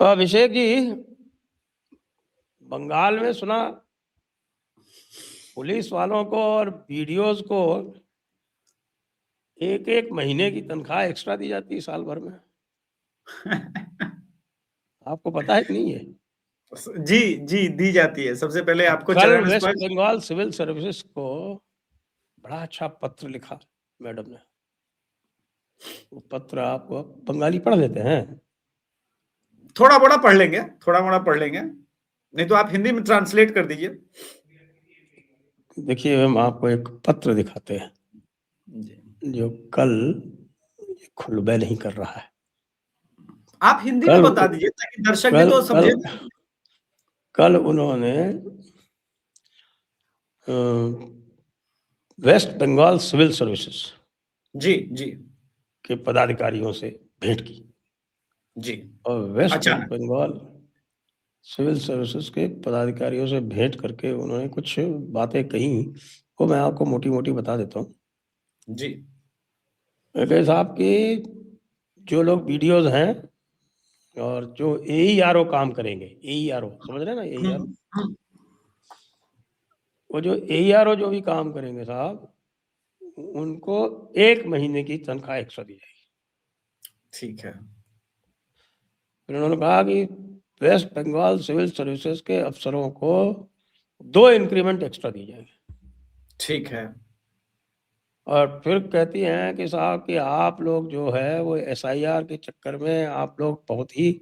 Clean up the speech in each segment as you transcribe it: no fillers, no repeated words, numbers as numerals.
तो अभिषेक जी, बंगाल में सुना पुलिस वालों को और वीडियोस को एक एक महीने की तनख्वाह एक्स्ट्रा दी जाती है साल भर में। आपको पता है कि नहीं है? जी जी, दी जाती है। सबसे पहले आपको कल चरण वेस्ट स्पर्श। बंगाल सिविल सर्विसेज को बड़ा अच्छा पत्र लिखा मैडम ने। वो पत्र आप बंगाली पढ़ लेते हैं? थोड़ा बड़ा पढ़ लेंगे, थोड़ा बड़ा पढ़ लेंगे, नहीं तो आप हिंदी में ट्रांसलेट कर दीजिए। देखिए, हम आपको एक पत्र दिखाते हैं जो कल खुलबे नहीं कर रहा है। आप हिंदी में बता दीजिए ताकि दर्शक भी तो समझे। कल उन्होंने वेस्ट बंगाल सिविल सर्विसेज जी जी के पदाधिकारियों से भेंट की जी। और वेस्ट अच्छा। बंगाल सिविल सर्विसेज के पदाधिकारियों से भेंट करके उन्होंने कुछ बातें कही, वो मैं आपको मोटी मोटी बता देता हूँ। जी। वैसे साहब की जो लोग वीडियोज हैं और जो AERO काम करेंगे, AERO समझ रहे हैं ना, AERO, वो जो AERO जो भी काम करेंगे साहब, उनको 1 महीने की तनख्वाह एक्स्ट्रा दी जाएगी। ठीक है। फिर उन्होंने कहा कि वेस्ट बंगाल सिविल सर्विसेज के अफसरों को 2 इंक्रीमेंट एक्स्ट्रा दी जाएगी। ठीक है। और फिर कहती हैं कि साहब कि आप लोग जो है वो SIR के चक्कर में आप लोग बहुत ही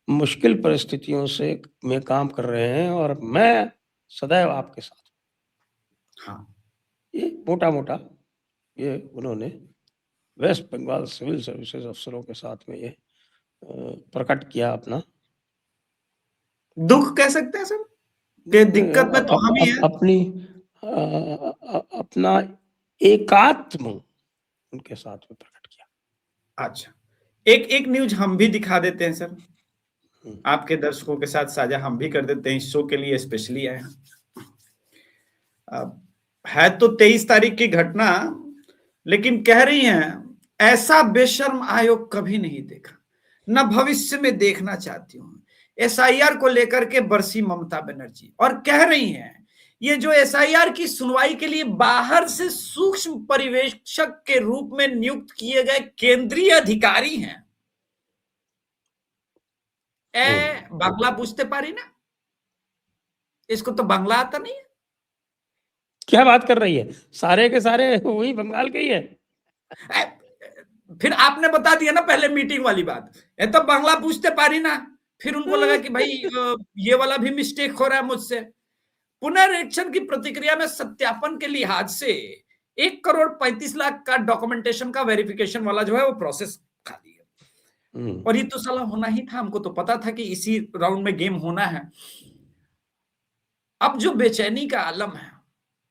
मुश्किल परिस्थितियों से में काम कर रहे हैं और मैं सदैव आपके साथ। हाँ, ये मोटा मोटा ये उन्होंने वेस्ट बंगाल सिविल सर्विसेज अफसरों के साथ में ये प्रकट किया अपना दुख कह सकते हैं सर कि दिक्कत में तो हम ही हैं। अपनी अपना एकात्म उनके साथ में प्रकट किया। अच्छा, एक एक न्यूज हम भी दिखा देते हैं सर, आपके दर्शकों के साथ साझा हम भी कर देते हैं, इस शो के लिए स्पेशली आए हैं। है तो 23 तारीख की घटना, लेकिन कह रही हैं ऐसा बेशर्म आयोग कभी नहीं देखा, न भविष्य में देखना चाहती हूं। SIR को लेकर के बरसी ममता बनर्जी और कह रही हैं ये जो SIR की सुनवाई के लिए बाहर से सूक्ष्म पर्यवेक्षक के रूप में नियुक्त किए गए केंद्रीय अधिकारी हैं। बांग्ला पूछते पारी ना, इसको तो बांग्ला आता नहीं है। क्या बात कर रही है? सारे के सारे वही बंगाल के ही है। फिर आपने बता दिया ना पहले मीटिंग वाली बात, ये तो बांग्ला पूछते पारी ना। फिर उनको लगा कि भाई ये वाला भी मिस्टेक हो रहा है मुझसे। पुनरीक्षण की प्रतिक्रिया में सत्यापन के लिहाज से 1,35,00,000 का डॉक्यूमेंटेशन का वेरिफिकेशन वाला जो है वो प्रोसेस खाली है। और ये तो साला होना ही था, हमको तो पता था कि इसी राउंड में गेम होना है। अब जो बेचैनी का आलम है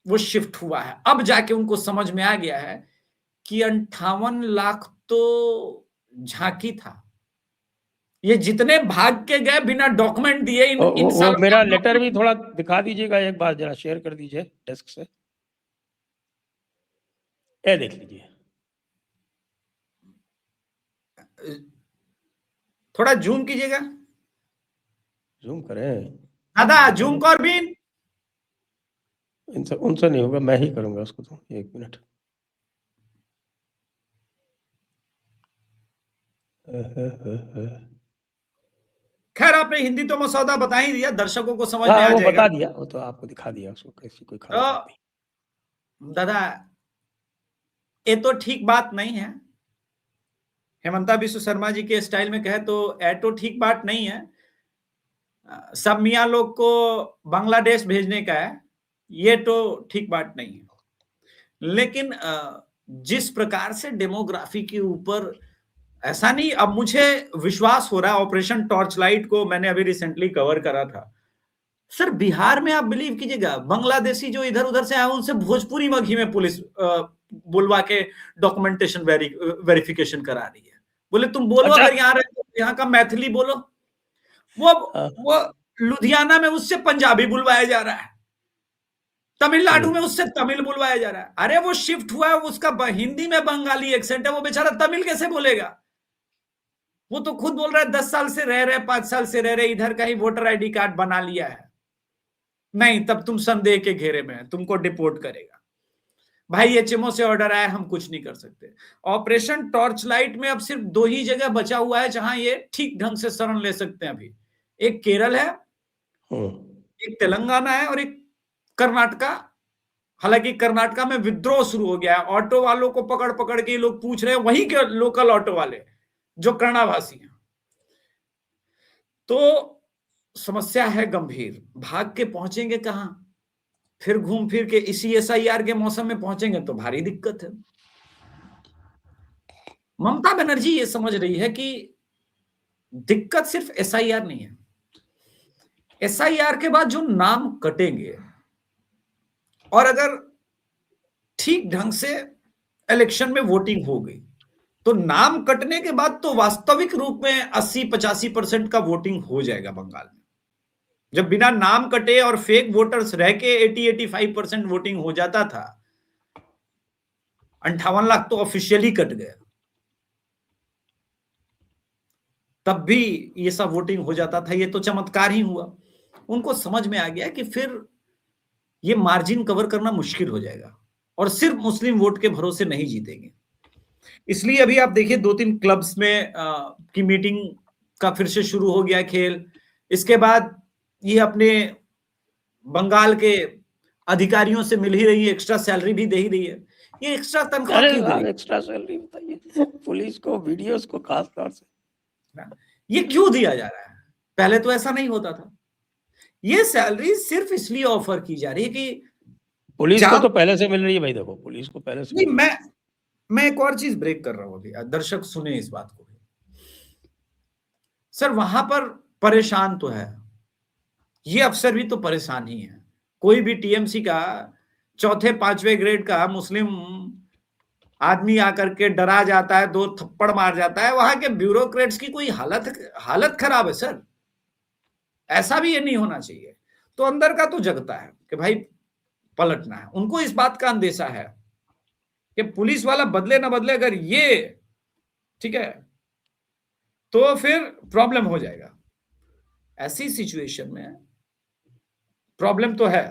वो शिफ्ट हुआ है। अब जाके उनको समझ में आ गया है कि 58 लाख तो झांकी था। ये जितने भाग के गए बिना डॉक्यूमेंट दिए इन वो मेरा लेटर भी थोड़ा दिखा दीजिएगा, एक बार जरा शेयर कर दीजिए डेस्क से। ये देख लीजिए, थोड़ा जूम कीजिएगा। जूम करें दादा, जूम कॉर्बिन। इनसे उनसे नहीं होगा, मैं ही करूंगा उसको। तो 1 मिनट। खैर, आपने हिंदी तो मसौदा बता ही दिया, दर्शकों को समझ में आ वो जाएगा। बता दिया, वो तो आपको दिखा दिया, उसको कैसी कोई खास बात नहीं। दादा, ये तो ठीक बात नहीं है। हेमंता बिश्व शर्मा जी के स्टाइल में कहे तो ये तो ठीक बात नहीं है। सब मियाँ लोग को बांग्लादेश भेजने का है, ये तो ठीक बात नहीं है। लेकिन जिस प्रकार से डेमोग्राफी के ऊपर, ऐसा नहीं, अब मुझे विश्वास हो रहा है। ऑपरेशन टॉर्च लाइट को मैंने अभी रिसेंटली कवर करा था सर। बिहार में आप बिलीव कीजिएगा, बांग्लादेशी जो इधर उधर से आए उनसे भोजपुरी मघी में पुलिस बुलवा के डॉक्यूमेंटेशन वेरिफिकेशन करा रही है। बोले तुम बोलो, अच्छा। अगर यहाँ रहे तो यहाँ का मैथिली बोलो। वो लुधियाना में उससे पंजाबी बुलवाया जा रहा है, तमिलनाडु में उससे तमिल बुलवाया जा रहा है। अरे वो शिफ्ट हुआ है, उसका हिंदी में बंगाली एक्सेंट है, वो बेचारा तमिल कैसे बोलेगा? वो तो खुद बोल रहा है 10 साल से रह रहे, 5 साल से रह रहे, इधर का ही वोटर आईडी कार्ड बना लिया है, नहीं तब तुम संदेह के घेरे में है, तुमको डिपोर्ट करेगा। भाई एचएमओ से ऑर्डर आया, हम कुछ नहीं कर सकते। ऑपरेशन टॉर्च लाइट में अब सिर्फ 2 ही जगह बचा हुआ है जहां ये ठीक ढंग से शरण ले सकते हैं अभी, एक केरल है, एक तेलंगाना है, और एक कर्नाटका। हालांकि कर्नाटका में विद्रोह शुरू हो गया है, ऑटो वालों को पकड़ पकड़ के लोग पूछ रहे हैं, वहीं के लोकल ऑटो वाले जो कर्णाभासी हैं। तो समस्या है गंभीर, भाग के पहुंचेंगे कहां, फिर घूम फिर के इसी एसआईआर के मौसम में पहुंचेंगे तो भारी दिक्कत है। ममता बनर्जी ये समझ रही है कि दिक्कत सिर्फ एसआईआर नहीं है, एसआईआर के बाद जो नाम कटेंगे, और अगर ठीक ढंग से इलेक्शन में वोटिंग हो गई तो नाम कटने के बाद तो वास्तविक रूप में 80-85% का वोटिंग हो जाएगा बंगाल में। जब बिना नाम कटे और फेक वोटर्स रह के 80-85% वोटिंग हो जाता था, 58 लाख तो ऑफिशियली कट गया, तब भी ये सब वोटिंग हो जाता था, ये तो चमत्कार ही हुआ। उनको समझ में आ गया कि फिर ये मार्जिन कवर करना मुश्किल हो जाएगा और सिर्फ मुस्लिम वोट के भरोसे नहीं जीतेंगे। इसलिए अभी आप देखिए 2-3 क्लब्स में की मीटिंग का फिर से शुरू हो गया खेल। इसके बाद ये अपने बंगाल के अधिकारियों से मिल ही रही है, एक्स्ट्रा सैलरी भी दे ही रही है। ये एक्स्ट्रा तनख्वाह क्यों दे रही है? एक्स्ट्रा सैलरी बताइए पुलिस को, वीडियोस को खास तौर से, ये क्यों दिया जा रहा है? पहले तो ऐसा नहीं होता था। ये सैलरी सिर्फ इसलिए ऑफर की जा रही है कि पुलिस को तो पहले से मिल रही है भाई, देखो पुलिस को पहले से नहीं, मैं एक और चीज ब्रेक कर रहा हूं अभी, दर्शक सुने इस बात को। सर वहां पर परेशान तो है, ये अफसर भी तो परेशान ही है। कोई भी टीएमसी का 4-5वें ग्रेड का मुस्लिम आदमी आकर के डरा जाता है, 2 थप्पड़ मार जाता है, वहां के ब्यूरोक्रेट्स की कोई हालत खराब है सर। ऐसा भी ये नहीं होना चाहिए। तो अंदर का तो जगता है कि भाई पलटना है, उनको इस बात का अंदेशा है कि पुलिस वाला बदले ना बदले, अगर ये ठीक है तो फिर प्रॉब्लम हो जाएगा। ऐसी सिचुएशन में प्रॉब्लम तो है।